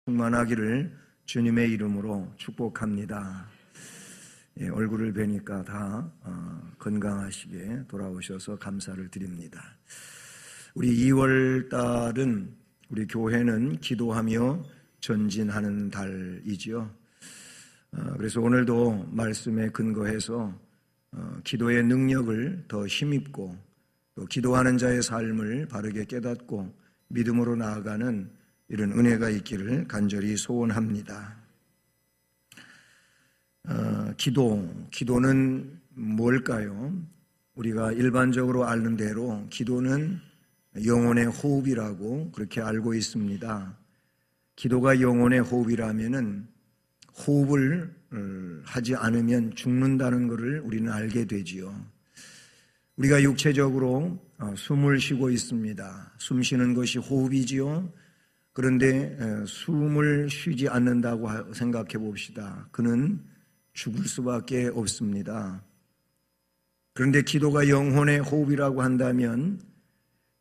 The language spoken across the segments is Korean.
충만하기를 주님의 이름으로 축복합니다. 얼굴을 뵈니까 다 건강하시게 돌아오셔서 감사를 드립니다. 우리 2월 달은 우리 교회는 기도하며 전진하는 달이지요. 그래서 오늘도 말씀에 근거해서 기도의 능력을 더 힘입고 또 기도하는 자의 삶을 바르게 깨닫고 믿음으로 나아가는 이런 은혜가 있기를 간절히 소원합니다. 기도는 뭘까요? 우리가 일반적으로 아는 대로 기도는 영혼의 호흡이라고 그렇게 알고 있습니다. 기도가 영혼의 호흡이라면은 호흡을 하지 않으면 죽는다는 것을 우리는 알게 되지요. 우리가 육체적으로 숨을 쉬고 있습니다. 숨 쉬는 것이 호흡이지요. 그런데 숨을 쉬지 않는다고 생각해 봅시다. 그는 죽을 수밖에 없습니다. 그런데 기도가 영혼의 호흡이라고 한다면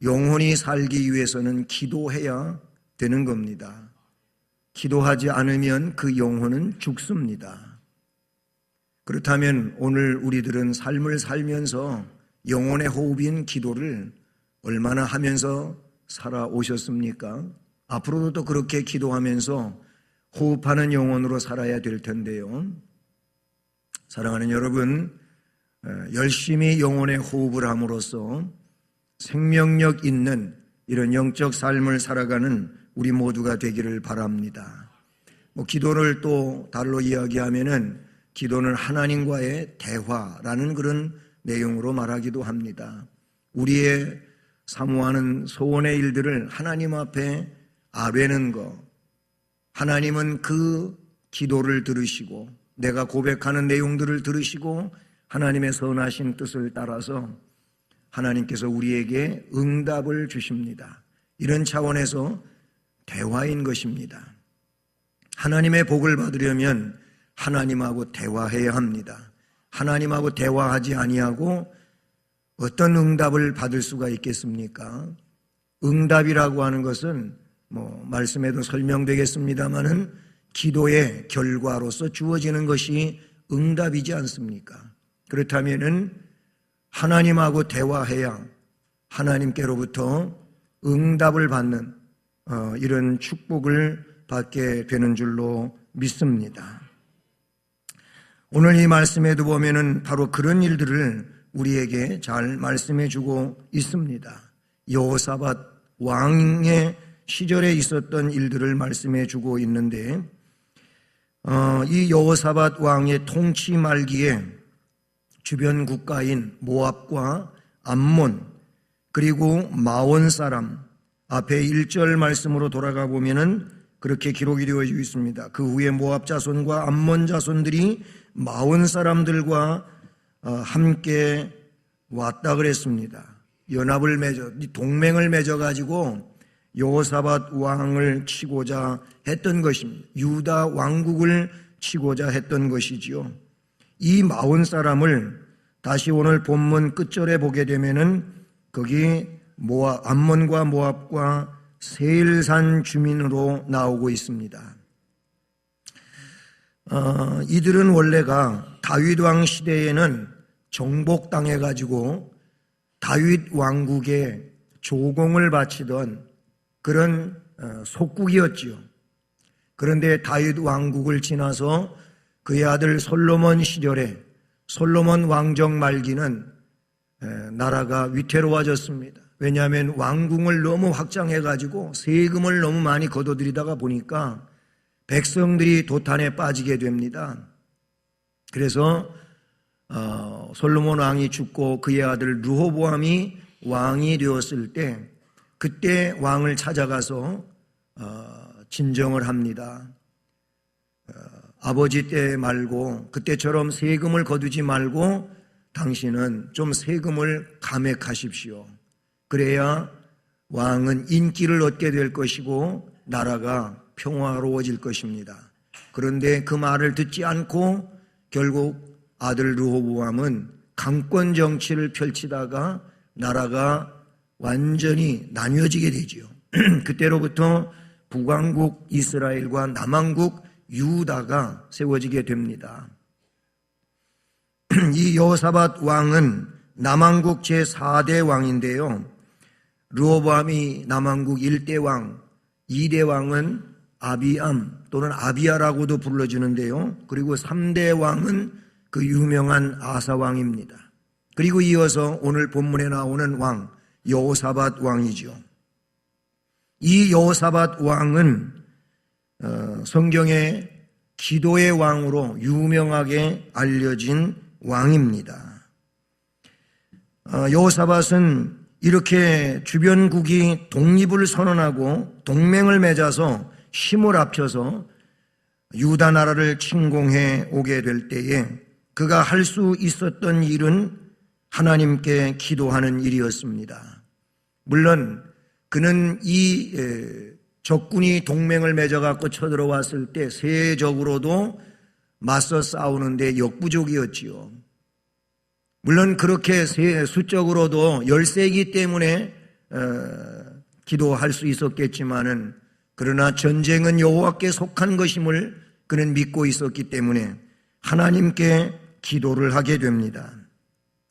영혼이 살기 위해서는 기도해야 되는 겁니다. 기도하지 않으면 그 영혼은 죽습니다. 그렇다면 오늘 우리들은 삶을 살면서 영혼의 호흡인 기도를 얼마나 하면서 살아오셨습니까? 앞으로도 또 그렇게 기도하면서 호흡하는 영혼으로 살아야 될 텐데요. 사랑하는 여러분, 열심히 영혼의 호흡을 함으로써 생명력 있는 이런 영적 삶을 살아가는 우리 모두가 되기를 바랍니다. 기도를 또 달로 이야기하면은 기도는 하나님과의 대화라는 그런 내용으로 말하기도 합니다. 우리의 사모하는 소원의 일들을 하나님 앞에 아뢰는 것, 하나님은 그 기도를 들으시고 내가 고백하는 내용들을 들으시고 하나님의 선하신 뜻을 따라서 하나님께서 우리에게 응답을 주십니다. 이런 차원에서 대화인 것입니다. 하나님의 복을 받으려면 하나님하고 대화해야 합니다. 하나님하고 대화하지 아니하고 어떤 응답을 받을 수가 있겠습니까? 응답이라고 하는 것은 말씀에도 설명되겠습니다마는 기도의 결과로서 주어지는 것이 응답이지 않습니까? 그렇다면은 하나님하고 대화해야 하나님께로부터 응답을 받는 이런 축복을 받게 되는 줄로 믿습니다. 오늘 이 말씀에도 보면은 바로 그런 일들을 우리에게 잘 말씀해 주고 있습니다. 여호사밧 왕의 시절에 있었던 일들을 말씀해 주고 있는데 이 여호사밧 왕의 통치 말기에 주변 국가인 모압과 암몬 그리고 마온 사람 앞에 1절 말씀으로 돌아가 보면은 그렇게 기록이 되어 있습니다. 그 후에 모압 자손과 암몬 자손들이 마온 사람들과 함께 왔다 그랬습니다. 연합을 맺어 동맹을 맺어 가지고 여호사밧 왕을 치고자 했던 것입니다. 유다 왕국을 치고자 했던 것이지요. 이 마온 사람을 다시 오늘 본문 끝절에 보게 되면은 거기 암몬과 모압과 세일산 주민으로 나오고 있습니다. 이들은 원래가 다윗 왕 시대에는 정복당해 가지고 다윗 왕국에 조공을 바치던 그런 속국이었지요. 그런데 다윗 왕국을 지나서 그의 아들 솔로몬 시절에 솔로몬 왕정 말기는 나라가 위태로워졌습니다. 왜냐하면 왕궁을 너무 확장해가지고 세금을 너무 많이 걷어들이다가 보니까 백성들이 도탄에 빠지게 됩니다. 그래서 솔로몬 왕이 죽고 그의 아들 르호보암이 왕이 되었을 때 그때 왕을 찾아가서 진정을 합니다. 아버지 때 말고 그때처럼 세금을 거두지 말고 당신은 좀 세금을 감액하십시오. 그래야 왕은 인기를 얻게 될 것이고 나라가 평화로워질 것입니다. 그런데 그 말을 듣지 않고 결국 아들 르호보암은 강권 정치를 펼치다가 나라가 완전히 나뉘어지게 되지요. 그때로부터 북왕국 이스라엘과 남왕국 유다가 세워지게 됩니다. 이 여호사밧 왕은 남왕국 제4대 왕인데요. 르호보암이 남왕국 1대 왕, 2대 왕은 아비암 또는 아비야라고도 불러주는데요. 그리고 3대 왕은 그 유명한 아사 왕입니다. 그리고 이어서 오늘 본문에 나오는 왕 여호사밧 왕이죠. 이 여호사밧 왕은 성경의 기도의 왕으로 유명하게 알려진 왕입니다. 여호사밧은 이렇게 주변국이 독립을 선언하고 동맹을 맺어서 힘을 합쳐서 유다 나라를 침공해 오게 될 때에 그가 할 수 있었던 일은 하나님께 기도하는 일이었습니다. 물론 그는 이 적군이 동맹을 맺어갖고 쳐들어왔을 때 세적으로도 맞서 싸우는데 역부족이었지요. 물론 그렇게 수적으로도 열세이기 때문에 기도할 수 있었겠지만은 그러나 전쟁은 여호와께 속한 것임을 그는 믿고 있었기 때문에 하나님께 기도를 하게 됩니다.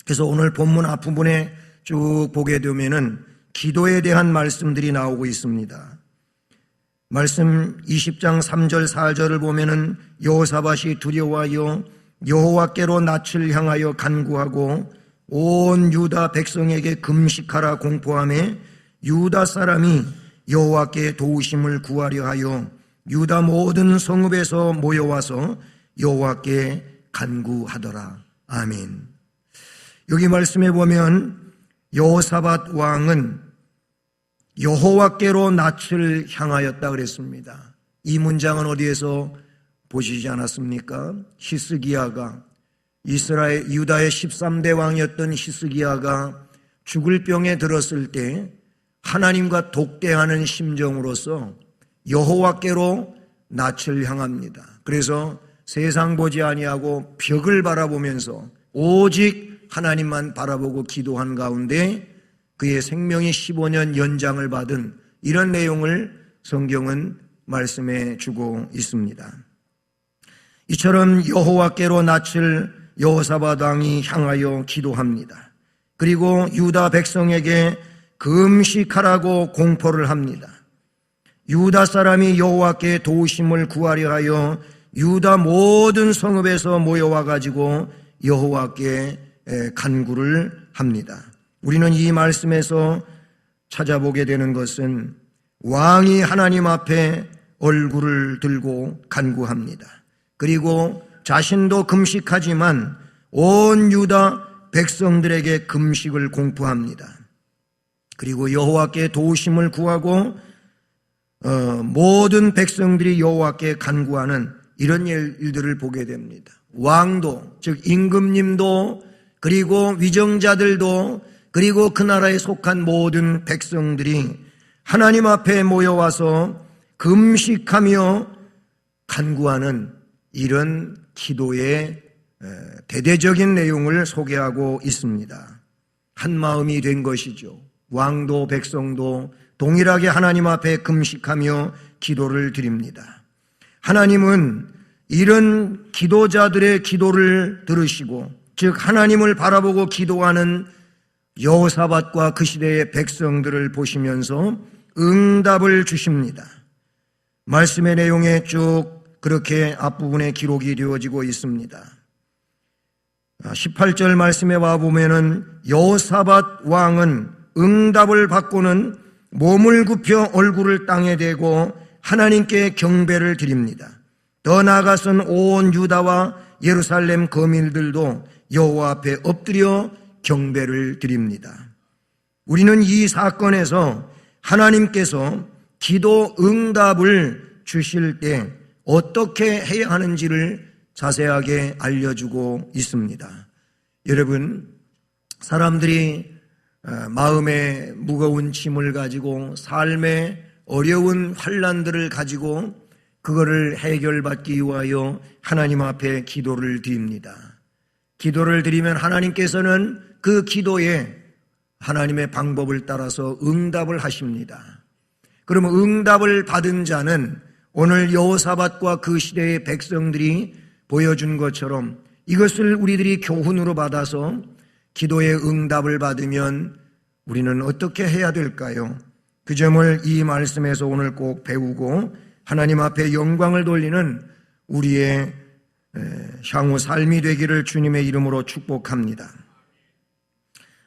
그래서 오늘 본문 앞부분에 쭉 보게 되면은 기도에 대한 말씀들이 나오고 있습니다. 말씀 20장 3절 4절을 보면은 여호사밧이 두려워하여 여호와께로 낯을 향하여 간구하고 온 유다 백성에게 금식하라 공포하며 유다 사람이 여호와께 도우심을 구하려 하여 유다 모든 성읍에서 모여와서 여호와께 간구하더라. 아멘. 여기 말씀해 보면 여호사밧 왕은 여호와께로 낯을 향하였다 그랬습니다. 이 문장은 어디에서 보시지 않았습니까? 히스기야가 이스라엘 유다의 13대 왕이었던 히스기야가 죽을 병에 들었을 때 하나님과 독대하는 심정으로서 여호와께로 낯을 향합니다. 그래서 세상 보지 아니하고 벽을 바라보면서 오직 하나님만 바라보고 기도한 가운데 그의 생명이 15년 연장을 받은 이런 내용을 성경은 말씀해 주고 있습니다. 이처럼 여호와께로 낯을 여호사밧 왕이 향하여 기도합니다. 그리고 유다 백성에게 금식하라고 공포를 합니다. 유다 사람이 여호와께 도우심을 구하려 하여 유다 모든 성읍에서 모여와 가지고 여호와께 간구를 합니다. 우리는 이 말씀에서 찾아보게 되는 것은 왕이 하나님 앞에 얼굴을 들고 간구합니다. 그리고 자신도 금식하지만 온 유다 백성들에게 금식을 공포합니다. 그리고 여호와께 도우심을 구하고 모든 백성들이 여호와께 간구하는 이런 일들을 보게 됩니다. 왕도, 즉 임금님도, 그리고 위정자들도, 그리고 그 나라에 속한 모든 백성들이 하나님 앞에 모여와서 금식하며 간구하는 이런 기도의 대대적인 내용을 소개하고 있습니다. 한 마음이 된 것이죠. 왕도 백성도 동일하게 하나님 앞에 금식하며 기도를 드립니다. 하나님은 이런 기도자들의 기도를 들으시고, 즉 하나님을 바라보고 기도하는 여호사밧과 그 시대의 백성들을 보시면서 응답을 주십니다. 말씀의 내용에 쭉 그렇게 앞부분에 기록이 되어지고 있습니다. 18절 말씀에 와보면은 여호사밧 왕은 응답을 받고는 몸을 굽혀 얼굴을 땅에 대고 하나님께 경배를 드립니다. 더 나아가서는 온 유다와 예루살렘 거민들도 여호와 앞에 엎드려 경배를 드립니다. 우리는 이 사건에서 하나님께서 기도 응답을 주실 때 어떻게 해야 하는지를 자세하게 알려주고 있습니다. 여러분, 사람들이 마음에 무거운 짐을 가지고 삶의 어려운 환난들을 가지고 그거를 해결받기 위하여 하나님 앞에 기도를 드립니다. 기도를 드리면 하나님께서는 그 기도에 하나님의 방법을 따라서 응답을 하십니다. 그러면 응답을 받은 자는 오늘 여호사밧과 그 시대의 백성들이 보여준 것처럼 이것을 우리들이 교훈으로 받아서 기도의 응답을 받으면 우리는 어떻게 해야 될까요? 그 점을 이 말씀에서 오늘 꼭 배우고 하나님 앞에 영광을 돌리는 우리의 향후 삶이 되기를 주님의 이름으로 축복합니다.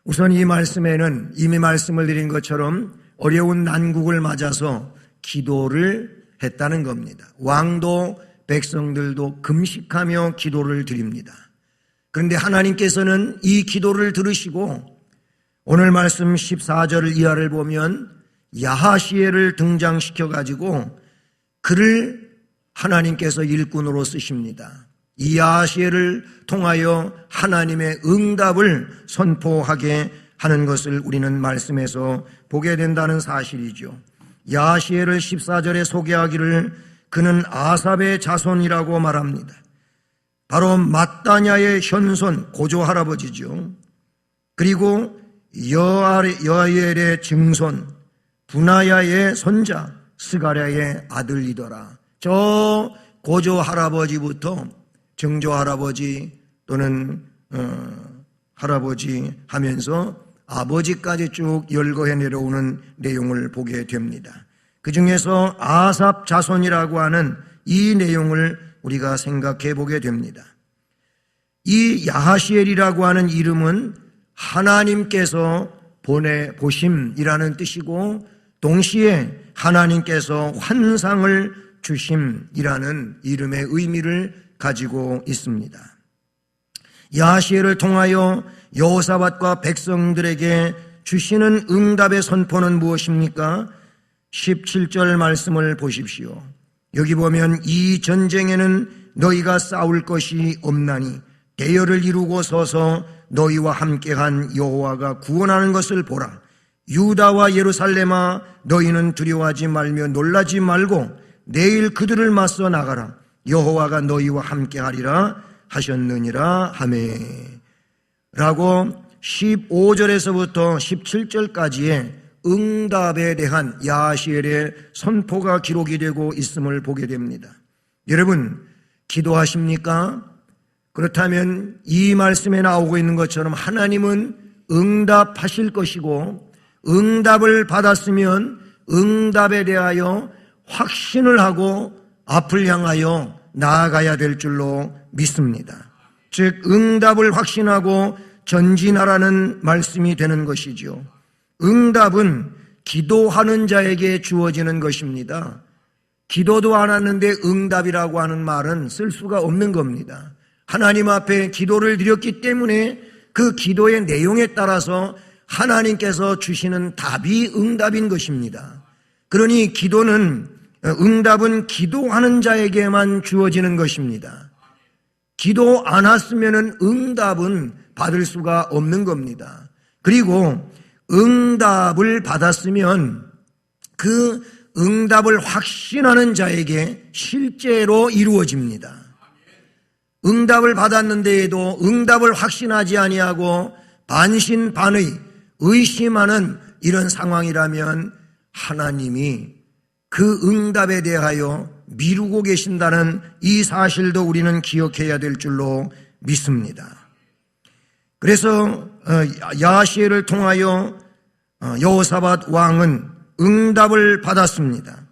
우선 이 말씀에는 이미 말씀을 드린 것처럼 어려운 난국을 맞아서 기도를 했다는 겁니다. 왕도 백성들도 금식하며 기도를 드립니다. 그런데 하나님께서는 이 기도를 들으시고 오늘 말씀 14절 이하를 보면 야하시엘을 등장시켜 가지고 그를 하나님께서 일꾼으로 쓰십니다. 이 야하시엘을 통하여 하나님의 응답을 선포하게 하는 것을 우리는 말씀에서 보게 된다는 사실이죠. 야하시엘을 14절에 소개하기를 그는 아삽의 자손이라고 말합니다. 바로 mat다냐의 현손 고조 할아버지죠. 그리고 여아엘의 증손 분하야의 손자 스가랴의 아들이더라. 저 고조 할아버지부터 증조 할아버지 또는 할아버지 하면서 아버지까지 쭉 열거해 내려오는 내용을 보게 됩니다. 그 중에서 아삽 자손이라고 하는 이 내용을 우리가 생각해 보게 됩니다. 이 야하시엘이라고 하는 이름은 하나님께서 보내보심이라는 뜻이고 동시에 하나님께서 환상을 주심이라는 이름의 의미를 가지고 있습니다. 야하시엘을 통하여 여호사밧과 백성들에게 주시는 응답의 선포는 무엇입니까? 17절 말씀을 보십시오. 여기 보면 이 전쟁에는 너희가 싸울 것이 없나니 대열을 이루고 서서 너희와 함께한 여호와가 구원하는 것을 보라. 유다와 예루살렘아 너희는 두려워하지 말며 놀라지 말고 내일 그들을 맞서 나가라. 여호와가 너희와 함께하리라 하셨느니라 하매 라고 15절에서부터 17절까지의 응답에 대한 야하시엘의 선포가 기록이 되고 있음을 보게 됩니다. 여러분 기도하십니까? 그렇다면 이 말씀에 나오고 있는 것처럼 하나님은 응답하실 것이고 응답을 받았으면 응답에 대하여 확신을 하고 앞을 향하여 나아가야 될 줄로 믿습니다. 즉 응답을 확신하고 전진하라는 말씀이 되는 것이죠. 응답은 기도하는 자에게 주어지는 것입니다. 기도도 안 하는데 응답이라고 하는 말은 쓸 수가 없는 겁니다. 하나님 앞에 기도를 드렸기 때문에 그 기도의 내용에 따라서 하나님께서 주시는 답이 응답인 것입니다. 그러니 응답은 기도하는 자에게만 주어지는 것입니다. 기도 안 했으면 응답은 받을 수가 없는 겁니다. 그리고 응답을 받았으면 그 응답을 확신하는 자에게 실제로 이루어집니다. 응답을 받았는데에도 응답을 확신하지 아니하고 반신반의 의심하는 이런 상황이라면 하나님이 그 응답에 대하여 미루고 계신다는 이 사실도 우리는 기억해야 될 줄로 믿습니다. 그래서 야하시엘을 통하여 여호사밧 왕은 응답을 받았습니다.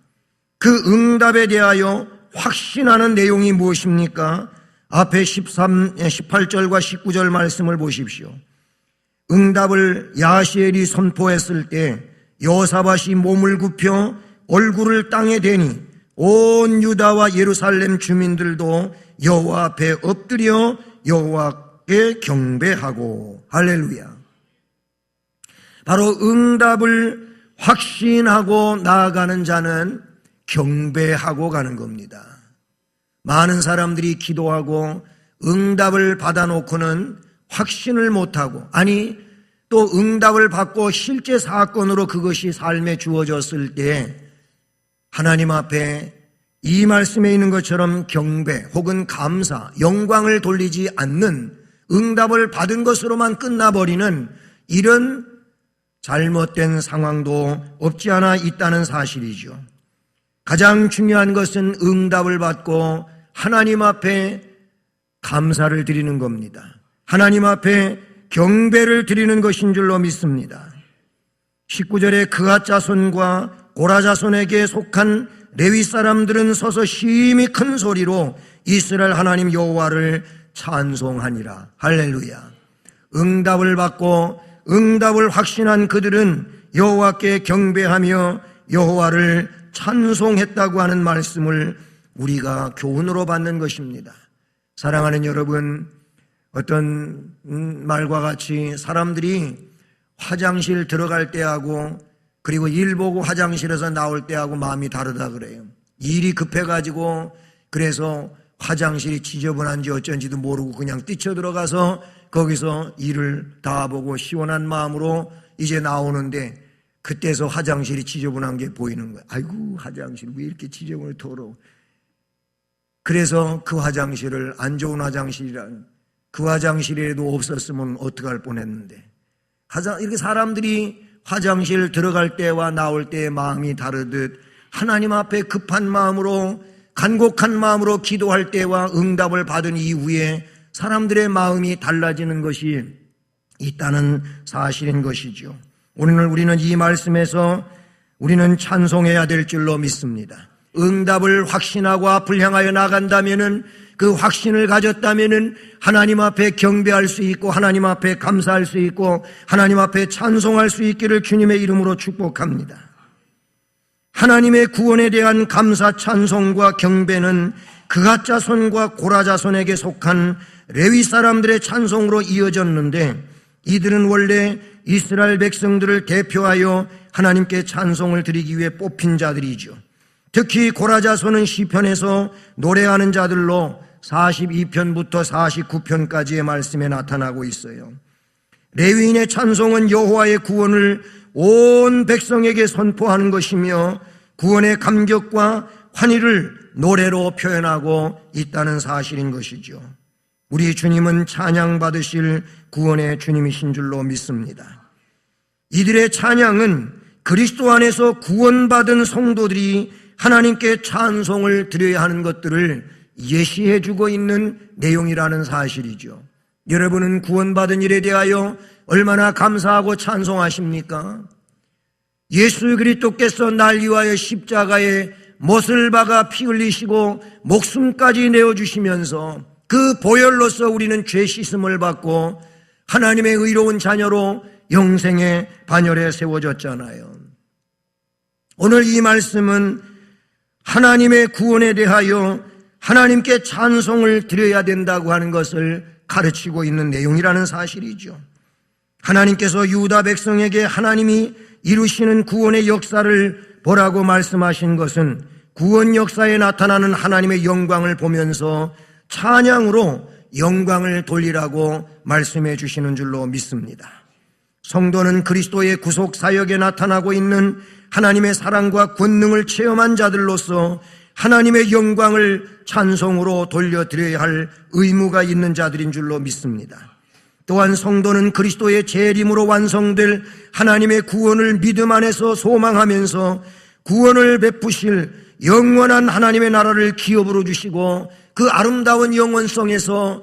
그 응답에 대하여 확신하는 내용이 무엇입니까? 앞에 18절과 19절 말씀을 보십시오. 응답을 야하시엘이 선포했을 때 여호사밧이 몸을 굽혀 얼굴을 땅에 대니 온 유다와 예루살렘 주민들도 여호와 앞에 엎드려 여호와께 경배하고 할렐루야. 바로 응답을 확신하고 나아가는 자는 경배하고 가는 겁니다. 많은 사람들이 기도하고 응답을 받아놓고는 확신을 못하고 또 응답을 받고 실제 사건으로 그것이 삶에 주어졌을 때 하나님 앞에 이 말씀에 있는 것처럼 경배 혹은 감사, 영광을 돌리지 않는 응답을 받은 것으로만 끝나버리는 이런 잘못된 상황도 없지 않아 있다는 사실이죠. 가장 중요한 것은 응답을 받고 하나님 앞에 감사를 드리는 겁니다. 하나님 앞에 경배를 드리는 것인 줄로 믿습니다. 19절에 그앗 자손과 고라 자손에게 속한 레위 사람들은 서서 심히 큰 소리로 이스라엘 하나님 여호와를 찬송하니라. 할렐루야. 응답을 받고 응답을 확신한 그들은 여호와께 경배하며 여호와를 찬송했다고 하는 말씀을 우리가 교훈으로 받는 것입니다. 사랑하는 여러분, 어떤 말과 같이 사람들이 화장실 들어갈 때하고 그리고 일 보고 화장실에서 나올 때하고 마음이 다르다 그래요. 일이 급해가지고 그래서 화장실이 지저분한지 어쩐지도 모르고 그냥 뛰쳐들어가서 거기서 일을 다 보고 시원한 마음으로 이제 나오는데 그때서 화장실이 지저분한 게 보이는 거예요. 아이고, 화장실 왜 이렇게 지저분해 더러워. 그래서 그 화장실을, 안 좋은 화장실이라는, 그 화장실이라도 없었으면 어떡할 뻔했는데, 이렇게 사람들이 화장실 들어갈 때와 나올 때의 마음이 다르듯 하나님 앞에 급한 마음으로, 간곡한 마음으로 기도할 때와 응답을 받은 이후에 사람들의 마음이 달라지는 것이 있다는 사실인 것이죠. 오늘 우리는 이 말씀에서 우리는 찬송해야 될 줄로 믿습니다. 응답을 확신하고 앞을 향하여 나간다면은, 그 확신을 가졌다면은 하나님 앞에 경배할 수 있고 하나님 앞에 감사할 수 있고 하나님 앞에 찬송할 수 있기를 주님의 이름으로 축복합니다. 하나님의 구원에 대한 감사 찬송과 경배는 그앗 자손과 고라 자손에게 속한 레위 사람들의 찬송으로 이어졌는데, 이들은 원래 이스라엘 백성들을 대표하여 하나님께 찬송을 드리기 위해 뽑힌 자들이죠. 특히 고라 자손은 시편에서 노래하는 자들로 42편부터 49편까지의 말씀에 나타나고 있어요. 레위인의 찬송은 여호와의 구원을 온 백성에게 선포하는 것이며 구원의 감격과 환희를 노래로 표현하고 있다는 사실인 것이죠. 우리 주님은 찬양받으실 구원의 주님이신 줄로 믿습니다. 이들의 찬양은 그리스도 안에서 구원받은 성도들이 하나님께 찬송을 드려야 하는 것들을 예시해 주고 있는 내용이라는 사실이죠. 여러분은 구원받은 일에 대하여 얼마나 감사하고 찬송하십니까? 예수 그리스도께서 날 위하여 십자가에 못을 박아 피 흘리시고 목숨까지 내어주시면서 그 보혈로서 우리는 죄 씻음을 받고 하나님의 의로운 자녀로 영생의 반열에 세워졌잖아요. 오늘 이 말씀은 하나님의 구원에 대하여 하나님께 찬송을 드려야 된다고 하는 것을 가르치고 있는 내용이라는 사실이죠. 하나님께서 유다 백성에게 하나님이 이루시는 구원의 역사를 보라고 말씀하신 것은 구원 역사에 나타나는 하나님의 영광을 보면서 찬양으로 영광을 돌리라고 말씀해 주시는 줄로 믿습니다. 성도는 그리스도의 구속 사역에 나타나고 있는 하나님의 사랑과 권능을 체험한 자들로서 하나님의 영광을 찬송으로 돌려드려야 할 의무가 있는 자들인 줄로 믿습니다. 또한 성도는 그리스도의 재림으로 완성될 하나님의 구원을 믿음 안에서 소망하면서 구원을 베푸실 영원한 하나님의 나라를 기업으로 주시고 그 아름다운 영원성에서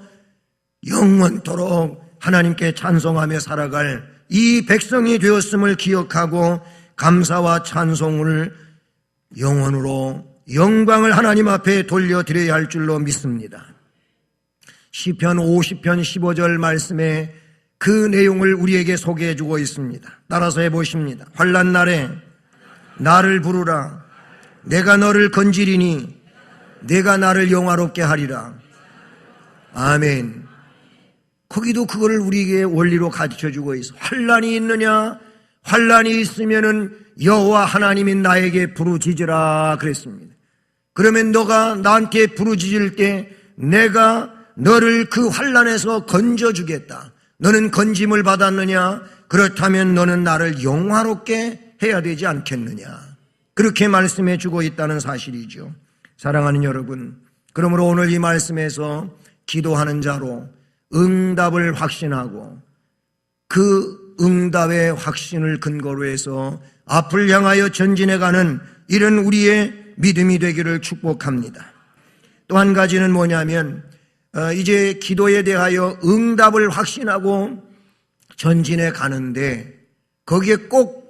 영원토록 하나님께 찬송하며 살아갈 이 백성이 되었음을 기억하고 감사와 찬송을 영원으로 영광을 하나님 앞에 돌려드려야 할 줄로 믿습니다. 시편 50편 15절 말씀에 그 내용을 우리에게 소개해 주고 있습니다. 따라서 해보십니다. 환난 날에 나를 부르라. 내가 너를 건지리니 내가 나를 영화롭게 하리라. 아멘. 거기도 그거를 우리에게 원리로 가르쳐 주고 있어. 환난이 있느냐? 환난이 있으면은 여호와 하나님이 나에게 부르짖으라 그랬습니다. 그러면 너가 나한테 부르짖을 때 내가 너를 그 환난에서 건져주겠다. 너는 건짐을 받았느냐? 그렇다면 너는 나를 영화롭게 해야 되지 않겠느냐? 그렇게 말씀해 주고 있다는 사실이죠. 사랑하는 여러분, 그러므로 오늘 이 말씀에서 기도하는 자로 응답을 확신하고 그 응답의 확신을 근거로 해서 앞을 향하여 전진해가는 이런 우리의 믿음이 되기를 축복합니다. 또 한 가지는 뭐냐면 이제 기도에 대하여 응답을 확신하고 전진해 가는데 거기에 꼭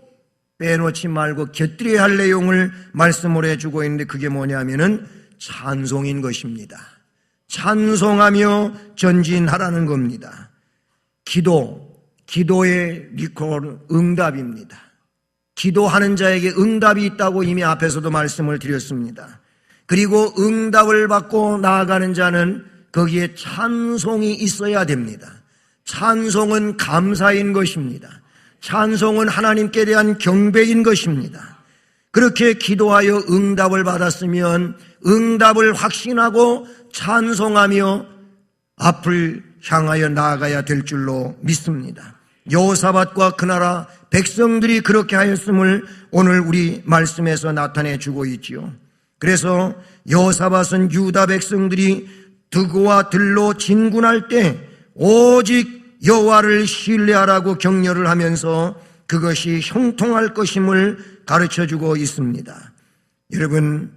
빼놓지 말고 곁들여야 할 내용을 말씀을 해주고 있는데 그게 뭐냐면은 찬송인 것입니다. 찬송하며 전진하라는 겁니다. 기도의 리콜 응답입니다. 기도하는 자에게 응답이 있다고 이미 앞에서도 말씀을 드렸습니다. 그리고 응답을 받고 나아가는 자는 거기에 찬송이 있어야 됩니다. 찬송은 감사인 것입니다. 찬송은 하나님께 대한 경배인 것입니다. 그렇게 기도하여 응답을 받았으면 응답을 확신하고 찬송하며 앞을 향하여 나아가야 될 줄로 믿습니다. 여호사밧과 그 나라 백성들이 그렇게 하였음을 오늘 우리 말씀에서 나타내 주고 있지요. 그래서 여호사밧은 유다 백성들이 드고와 들로 진군할 때 오직 여호와를 신뢰하라고 격려를 하면서 그것이 형통할 것임을 가르쳐주고 있습니다. 여러분,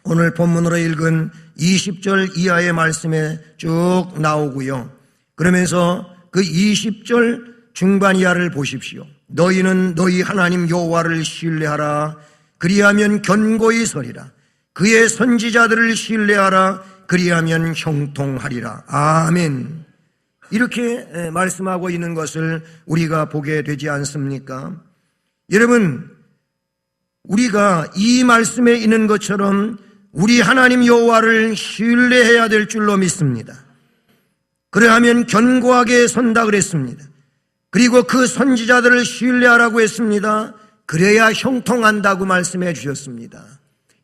오늘 본문으로 읽은 20절 이하의 말씀에 쭉 나오고요. 그러면서 그 20절 중반 이하를 보십시오. 너희는 너희 하나님 여호와를 신뢰하라. 그리하면 견고히 서리라. 그의 선지자들을 신뢰하라. 그리하면 형통하리라. 아멘. 이렇게 말씀하고 있는 것을 우리가 보게 되지 않습니까? 여러분, 우리가 이 말씀에 있는 것처럼 우리 하나님 여호와를 신뢰해야 될 줄로 믿습니다. 그래야면 견고하게 선다 그랬습니다. 그리고 그 선지자들을 신뢰하라고 했습니다. 그래야 형통한다고 말씀해 주셨습니다.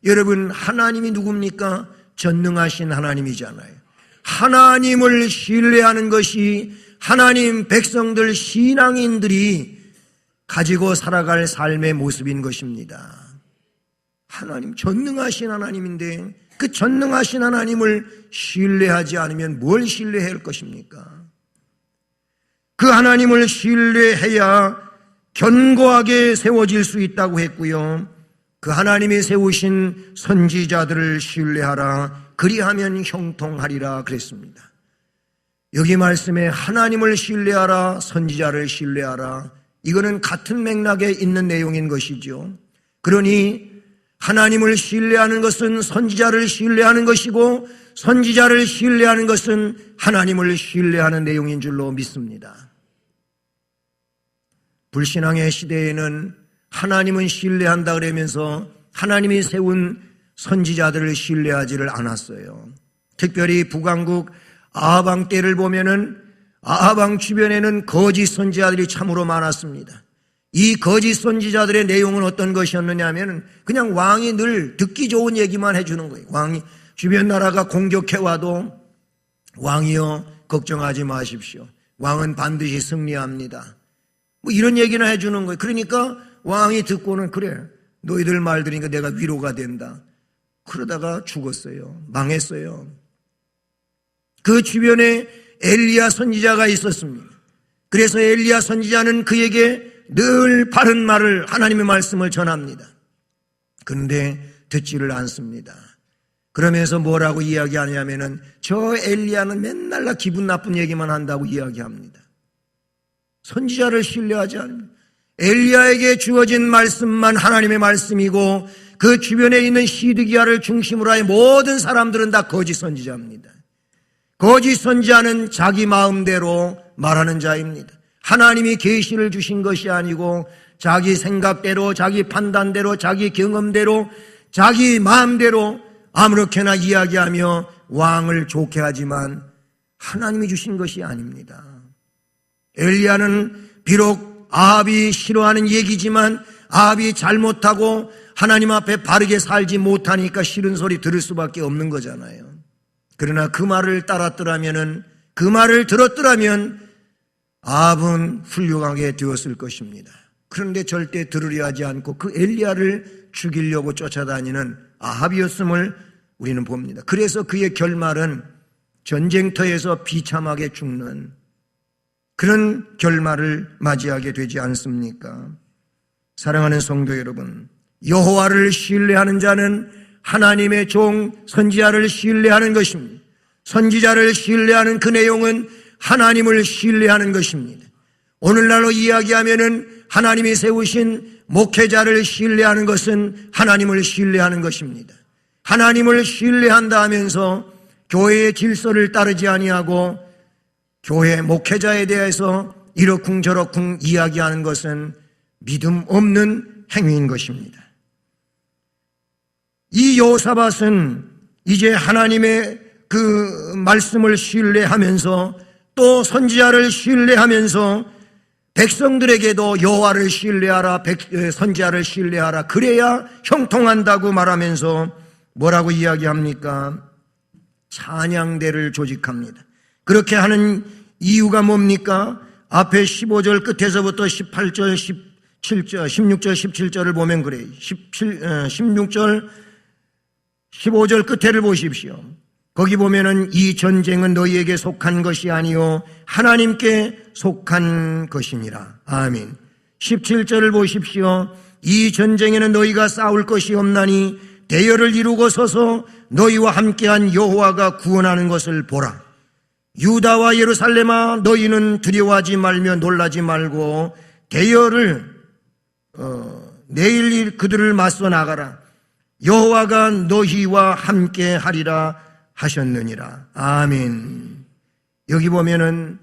여러분, 하나님이 누굽니까? 전능하신 하나님이잖아요. 하나님을 신뢰하는 것이 하나님 백성들 신앙인들이 가지고 살아갈 삶의 모습인 것입니다. 하나님, 전능하신 하나님인데 그 전능하신 하나님을 신뢰하지 않으면 뭘 신뢰해야 할 것입니까? 그 하나님을 신뢰해야 견고하게 세워질 수 있다고 했고요. 그 하나님이 세우신 선지자들을 신뢰하라. 그리하면 형통하리라 그랬습니다. 여기 말씀에 하나님을 신뢰하라, 선지자를 신뢰하라, 이거는 같은 맥락에 있는 내용인 것이죠. 그러니 하나님을 신뢰하는 것은 선지자를 신뢰하는 것이고 선지자를 신뢰하는 것은 하나님을 신뢰하는 내용인 줄로 믿습니다. 불신앙의 시대에는 하나님은 신뢰한다 그러면서 하나님이 세운 선지자들을 신뢰하지를 않았어요. 특별히 북왕국 아하방 때를 보면은 아하방 주변에는 거짓 선지자들이 참으로 많았습니다. 이 거짓 선지자들의 내용은 어떤 것이었느냐 하면 그냥 왕이 늘 듣기 좋은 얘기만 해주는 거예요. 왕이 주변 나라가 공격해와도 왕이여 걱정하지 마십시오. 왕은 반드시 승리합니다. 뭐 이런 얘기나 해주는 거예요. 그러니까 왕이 듣고는 그래, 너희들 말 들으니까 내가 위로가 된다. 그러다가 죽었어요. 망했어요. 그 주변에 엘리야 선지자가 있었습니다. 그래서 엘리야 선지자는 그에게 늘 바른 말을, 하나님의 말씀을 전합니다. 그런데 듣지를 않습니다. 그러면서 뭐라고 이야기하냐면은 저 엘리야는 맨날 나 기분 나쁜 얘기만 한다고 이야기합니다. 선지자를 신뢰하지 않습니다. 엘리야에게 주어진 말씀만 하나님의 말씀이고 그 주변에 있는 시드기야를 중심으로 한 모든 사람들은 다 거짓 선지자입니다. 거짓 선지자는 자기 마음대로 말하는 자입니다. 하나님이 계시를 주신 것이 아니고 자기 생각대로, 자기 판단대로, 자기 경험대로, 자기 마음대로 아무렇게나 이야기하며 왕을 좋게 하지만 하나님이 주신 것이 아닙니다. 엘리야는 비록 아합이 싫어하는 얘기지만 아합이 잘못하고 하나님 앞에 바르게 살지 못하니까 싫은 소리 들을 수밖에 없는 거잖아요. 그러나 그 말을 따랐더라면, 그 말을 들었더라면 아합은 훌륭하게 되었을 것입니다. 그런데 절대 들으려 하지 않고 그 엘리야를 죽이려고 쫓아다니는 아합이었음을 우리는 봅니다. 그래서 그의 결말은 전쟁터에서 비참하게 죽는, 그런 결말을 맞이하게 되지 않습니까? 사랑하는 성도 여러분, 여호와를 신뢰하는 자는 하나님의 종 선지자를 신뢰하는 것입니다. 선지자를 신뢰하는 그 내용은 하나님을 신뢰하는 것입니다. 오늘날로 이야기하면은 하나님이 세우신 목회자를 신뢰하는 것은 하나님을 신뢰하는 것입니다. 하나님을 신뢰한다 하면서 교회의 질서를 따르지 아니하고 교회 목회자에 대해서 이러쿵저러쿵 이야기하는 것은 믿음 없는 행위인 것입니다. 이 여호사밧은 이제 하나님의 그 말씀을 신뢰하면서 또 선지자를 신뢰하면서 백성들에게도 여호와를 신뢰하라, 선지자를 신뢰하라, 그래야 형통한다고 말하면서 뭐라고 이야기합니까? 찬양대를 조직합니다. 그렇게 하는 이유가 뭡니까? 앞에 15절 끝에서부터 18절, 17절, 16절, 17절을 보면 그래요. 16절, 15절 끝에를 보십시오. 거기 보면은 이 전쟁은 너희에게 속한 것이 아니요 하나님께 속한 것이니라. 아멘. 17절을 보십시오. 이 전쟁에는 너희가 싸울 것이 없나니 대열을 이루고 서서 너희와 함께한 여호와가 구원하는 것을 보라. 유다와 예루살렘아 너희는 두려워하지 말며 놀라지 말고 대열을 내일 그들을 맞서 나가라. 여호와가 너희와 함께 하리라 하셨느니라. 아멘. 여기 보면은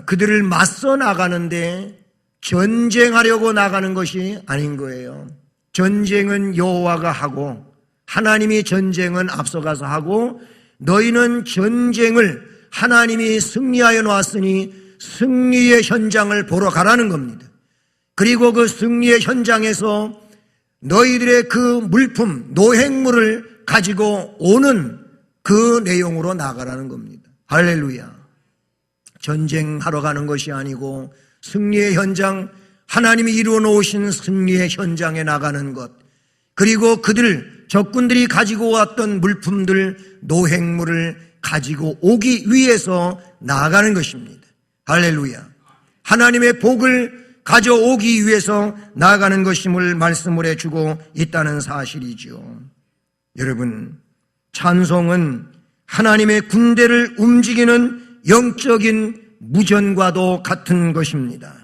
그들을 맞서 나가는데 전쟁하려고 나가는 것이 아닌 거예요. 전쟁은 여호와가 하고 하나님이 전쟁은 앞서가서 하고 너희는 전쟁을 하나님이 승리하여 놓았으니 승리의 현장을 보러 가라는 겁니다. 그리고 그 승리의 현장에서 너희들의 그 물품, 노획물을 가지고 오는 그 내용으로 나가라는 겁니다. 할렐루야. 전쟁하러 가는 것이 아니고 승리의 현장, 하나님이 이루어 놓으신 승리의 현장에 나가는 것, 그리고 적군들이 가지고 왔던 물품들, 노획물을 가지고 오기 위해서 나아가는 것입니다. 할렐루야. 하나님의 복을 가져오기 위해서 나아가는 것임을 말씀을 해주고 있다는 사실이죠. 여러분, 찬송은 하나님의 군대를 움직이는 영적인 무전과도 같은 것입니다.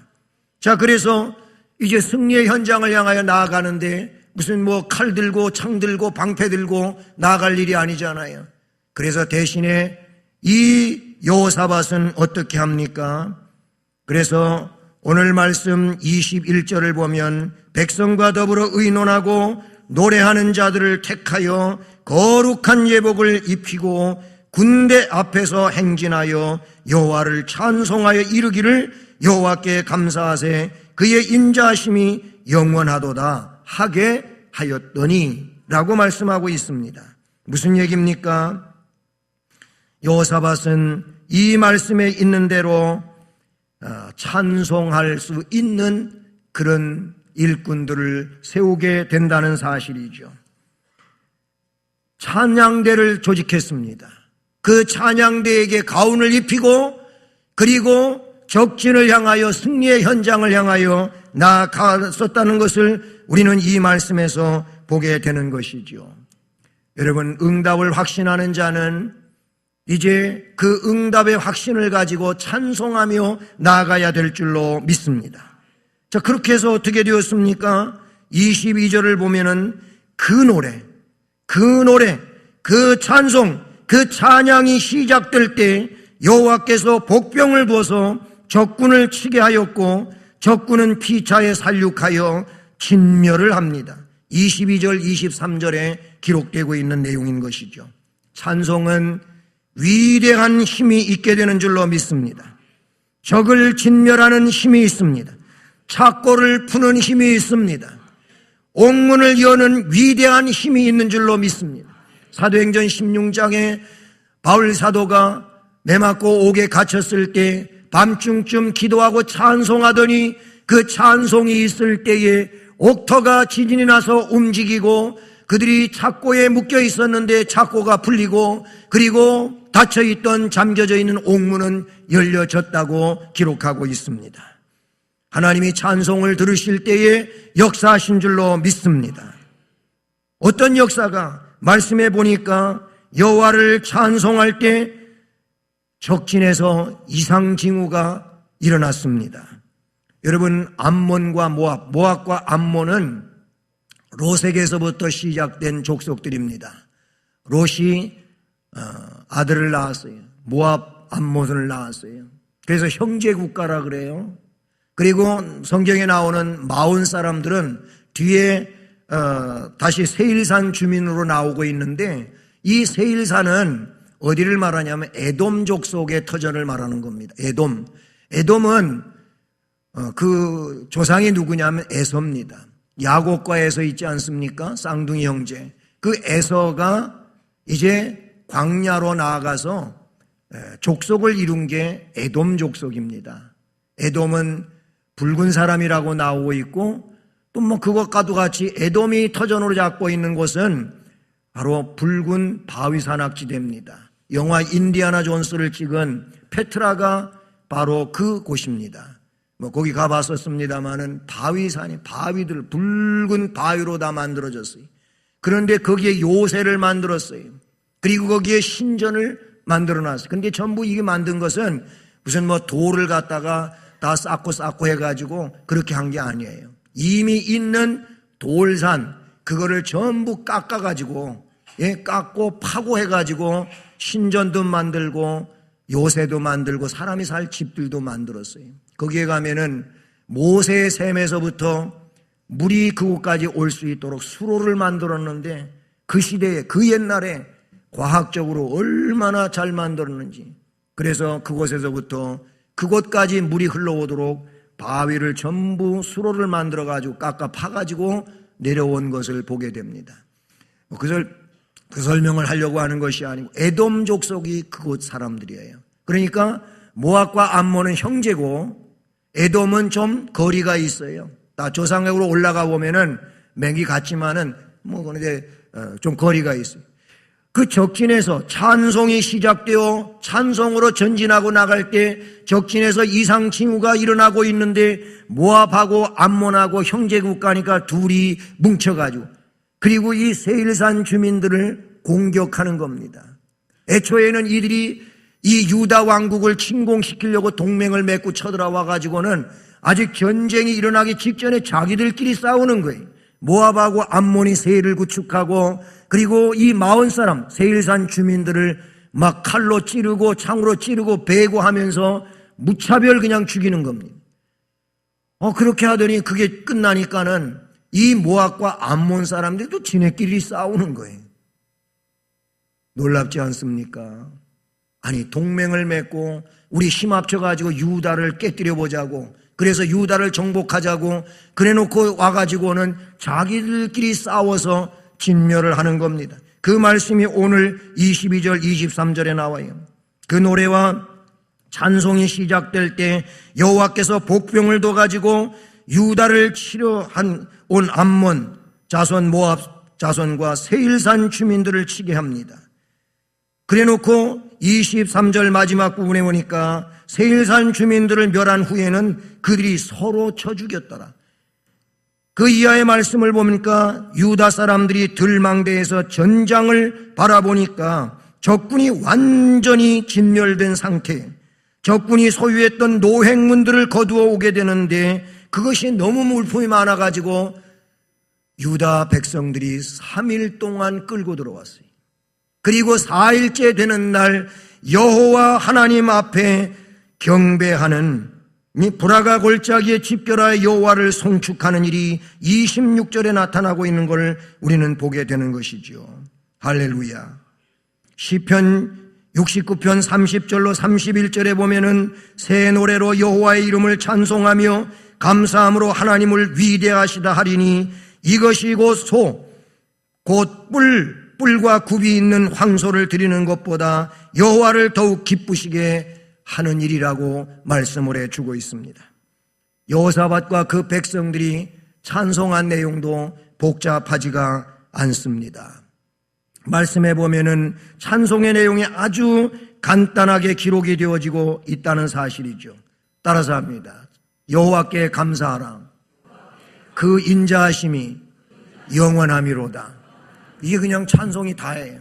자, 그래서 이제 승리의 현장을 향하여 나아가는데 무슨 칼 들고 창 들고 방패 들고 나아갈 일이 아니잖아요. 그래서 대신에 이 여호사밧은 어떻게 합니까? 그래서 오늘 말씀 21절을 보면 백성과 더불어 의논하고 노래하는 자들을 택하여 거룩한 예복을 입히고 군대 앞에서 행진하여 여호와를 찬송하여 이르기를 여호와께 감사하세 그의 인자하심이 영원하도다 하게 하였더니 라고 말씀하고 있습니다. 무슨 얘기입니까? 여호사밧은 이 말씀에 있는 대로 찬송할 수 있는 그런 일꾼들을 세우게 된다는 사실이죠. 찬양대를 조직했습니다. 그 찬양대에게 가운을 입히고 그리고 적진을 향하여 승리의 현장을 향하여 나아갔었다는 것을 우리는 이 말씀에서 보게 되는 것이죠. 여러분, 응답을 확신하는 자는 이제 그 응답의 확신을 가지고 찬송하며 나아가야 될 줄로 믿습니다. 자, 그렇게 해서 어떻게 되었습니까? 22절을 보면은 그 노래, 그 찬송, 그 찬양이 시작될 때 여호와께서 복병을 벗어 적군을 치게 하였고 적군은 피차에 살육하여 진멸을 합니다. 22절, 23절에 기록되고 있는 내용인 것이죠. 찬송은 위대한 힘이 있게 되는 줄로 믿습니다. 적을 진멸하는 힘이 있습니다. 착고를 푸는 힘이 있습니다. 옥문을 여는 위대한 힘이 있는 줄로 믿습니다. 사도행전 16장에 바울 사도가 매 맞고 옥에 갇혔을 때 밤중쯤 기도하고 찬송하더니 그 찬송이 있을 때에 옥터가 지진이 나서 움직이고 그들이 착고에 묶여 있었는데 착고가 풀리고 그리고 닫혀있던 잠겨져 있는 옥문은 열려졌다고 기록하고 있습니다. 하나님이 찬송을 들으실 때에 역사하신 줄로 믿습니다. 어떤 역사가 말씀해 보니까 여호와를 찬송할 때 적진에서 이상징후가 일어났습니다. 여러분, 암몬과 모압과 암몬은 롯에게서부터 시작된 족속들입니다. 롯이 아들을 낳았어요. 모압 암몬을 낳았어요. 그래서 형제 국가라 그래요. 그리고 성경에 나오는 마온 사람들은 뒤에 다시 세일산 주민으로 나오고 있는데 이 세일산은 어디를 말하냐면 에돔 족속의 터전을 말하는 겁니다. 에돔은 그 조상이 누구냐면 에서입니다. 야곱과 에서 있지 않습니까? 쌍둥이 형제. 그 에서가 이제 광야로 나아가서 족속을 이룬 게 에돔 족속입니다. 에돔은 붉은 사람이라고 나오고 있고 또 뭐 그것과도 같이 에돔이 터전으로 잡고 있는 곳은 바로 붉은 바위 산악지대입니다. 영화 인디아나 존스를 찍은 페트라가 바로 그 곳입니다. 뭐 거기 가봤었습니다마는 바위들 붉은 바위로 다 만들어졌어요. 그런데 거기에 요새를 만들었어요. 그리고 거기에 신전을 만들어놨어요. 근데 전부 이게 만든 것은 무슨 뭐 돌을 갖다가 다 쌓고 해가지고 그렇게 한 게 아니에요. 이미 있는 돌산 그거를 전부 깎아가지고 깎고 파고 해가지고 신전도 만들고 요새도 만들고 사람이 살 집들도 만들었어요. 거기에 가면은 모세의 샘에서부터 물이 그곳까지 올 수 있도록 수로를 만들었는데 그 시대에 그 옛날에 과학적으로 얼마나 잘 만들었는지 그래서 그곳에서부터 그곳까지 물이 흘러오도록 바위를 전부 수로를 만들어 가지고 깎아 파가지고 내려온 것을 보게 됩니다. 그 설명을 하려고 하는 것이 아니고 에돔 족속이 그곳 사람들이에요. 그러니까 모압과 암몬은 형제고 에돔은 좀 거리가 있어요. 다 조상역으로 올라가 보면은 맥이 같지만은 뭐 그런데 좀 거리가 있어요. 그 적진에서 찬송이 시작되어 찬송으로 전진하고 나갈 때 적진에서 이상 징후가 일어나고 있는데 모압하고 암몬하고 형제 국가니까 둘이 뭉쳐가지고 그리고 이 세일산 주민들을 공격하는 겁니다. 애초에는 이들이 이 유다 왕국을 침공시키려고 동맹을 맺고 쳐들어와 가지고는 아직 전쟁이 일어나기 직전에 자기들끼리 싸우는 거예요. 모압하고 암몬이 세일을 구축하고 그리고 이 마온 사람 세일산 주민들을 막 칼로 찌르고 창으로 찌르고 베고 하면서 무차별 그냥 죽이는 겁니다. 그렇게 하더니 그게 끝나니까는 이 모압과 암몬 사람들도 지네끼리 싸우는 거예요. 놀랍지 않습니까? 아니 동맹을 맺고 우리 힘 합쳐가지고 유다를 깨뜨려 보자고 그래서 유다를 정복하자고 그래놓고 와가지고는 자기들끼리 싸워서 진멸을 하는 겁니다. 그 말씀이 오늘 22절 23절에 나와요. 그 노래와 찬송이 시작될 때 여호와께서 복병을 둬가지고 유다를 치려 온 암몬 자손 모압 자손과 세일산 주민들을 치게 합니다. 그래놓고 23절 마지막 부분에 보니까 세일산 주민들을 멸한 후에는 그들이 서로 쳐 죽였더라. 그 이하의 말씀을 보니까 유다 사람들이 들망대에서 전장을 바라보니까 적군이 완전히 진멸된 상태, 적군이 소유했던 노획문들을 거두어 오게 되는데 그것이 너무 물품이 많아가지고 유다 백성들이 3일 동안 끌고 들어왔어요. 그리고 4일째 되는 날 여호와 하나님 앞에 경배하는 브라가 골짜기에 집결하여 여호와를 송축하는 일이 26절에 나타나고 있는 걸 우리는 보게 되는 것이죠. 할렐루야. 시편 69편 30절로 31절에 보면은 새 노래로 여호와의 이름을 찬송하며 감사함으로 하나님을 위대하시다 하리니 이것이 곧 뿔과 굽이 있는 황소를 드리는 것보다 여호와를 더욱 기쁘시게 하는 일이라고 말씀을 해주고 있습니다. 여호사밧과 그 백성들이 찬송한 내용도 복잡하지가 않습니다. 말씀해 보면은 찬송의 내용이 아주 간단하게 기록이 되어지고 있다는 사실이죠. 따라서 합니다. 여호와께 감사하라. 그 인자하심이 영원함이로다. 이게 그냥 찬송이 다예요.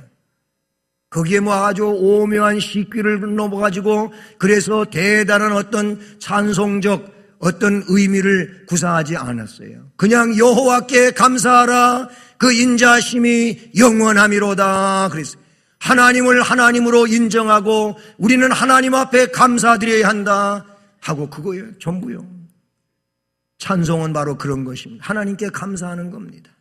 거기에 뭐 아주 오묘한 시귀를 넘어가지고 그래서 대단한 어떤 찬송적 어떤 의미를 구사하지 않았어요. 그냥 여호와께 감사하라. 그 인자심이 영원함이로다. 그랬어요. 하나님을 하나님으로 인정하고 우리는 하나님 앞에 감사드려야 한다 하고 그거예요. 전부요. 찬송은 바로 그런 것입니다. 하나님께 감사하는 겁니다.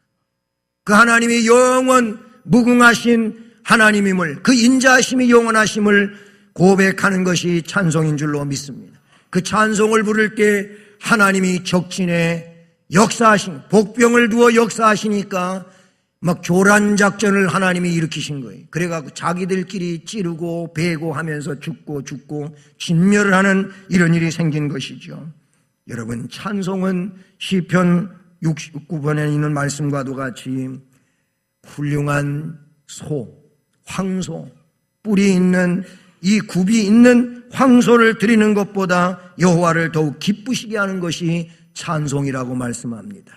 그 하나님이 영원 무궁하신 하나님임을, 그 인자하심이 영원하심을 고백하는 것이 찬송인 줄로 믿습니다. 그 찬송을 부를 때 하나님이 적진에 역사하신, 복병을 두어 역사하시니까 막 조란 작전을 하나님이 일으키신 거예요. 그래가지고 자기들끼리 찌르고 베고 하면서 죽고 진멸을 하는 이런 일이 생긴 것이죠. 여러분, 찬송은 시편 69편에 있는 말씀과도 같이 훌륭한 소, 황소, 뿔이 있는 이 굽이 있는 황소를 드리는 것보다 여호와를 더욱 기쁘시게 하는 것이 찬송이라고 말씀합니다.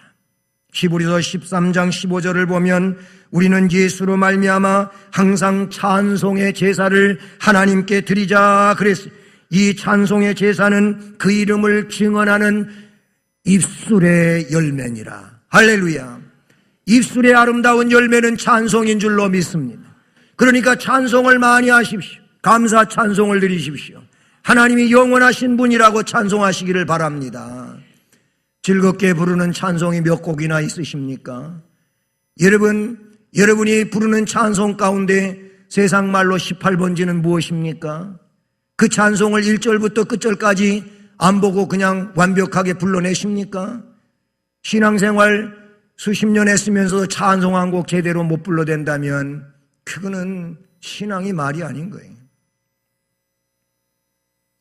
히브리서 13장 15절을 보면 우리는 예수로 말미암아 항상 찬송의 제사를 하나님께 드리자 그랬어요. 이 찬송의 제사는 그 이름을 증언하는 입술의 열매니라. 할렐루야. 입술의 아름다운 열매는 찬송인 줄로 믿습니다. 그러니까 찬송을 많이 하십시오. 감사 찬송을 드리십시오. 하나님이 영원하신 분이라고 찬송하시기를 바랍니다. 즐겁게 부르는 찬송이 몇 곡이나 있으십니까? 여러분이 부르는 찬송 가운데 세상 말로 18번지는 무엇입니까? 그 찬송을 1절부터 끝절까지 안 보고 그냥 완벽하게 불러내십니까? 신앙생활 수십 년 했으면서 찬송 한 곡 제대로 못 불러댄다면 그거는 신앙이 말이 아닌 거예요.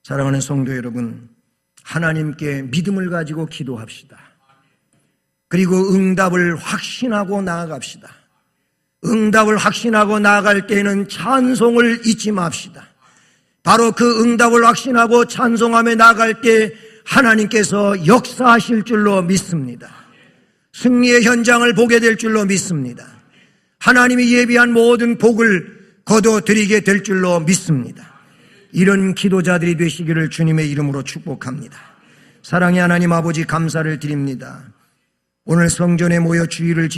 사랑하는 성도 여러분, 하나님께 믿음을 가지고 기도합시다. 그리고 응답을 확신하고 나아갑시다. 응답을 확신하고 나아갈 때에는 찬송을 잊지 맙시다. 바로 그 응답을 확신하고 찬송하며 나아갈 때 하나님께서 역사하실 줄로 믿습니다. 승리의 현장을 보게 될 줄로 믿습니다. 하나님이 예비한 모든 복을 거둬드리게 될 줄로 믿습니다. 이런 기도자들이 되시기를 주님의 이름으로 축복합니다. 사랑의 하나님 아버지 감사를 드립니다. 오늘 성전에 모여 주의를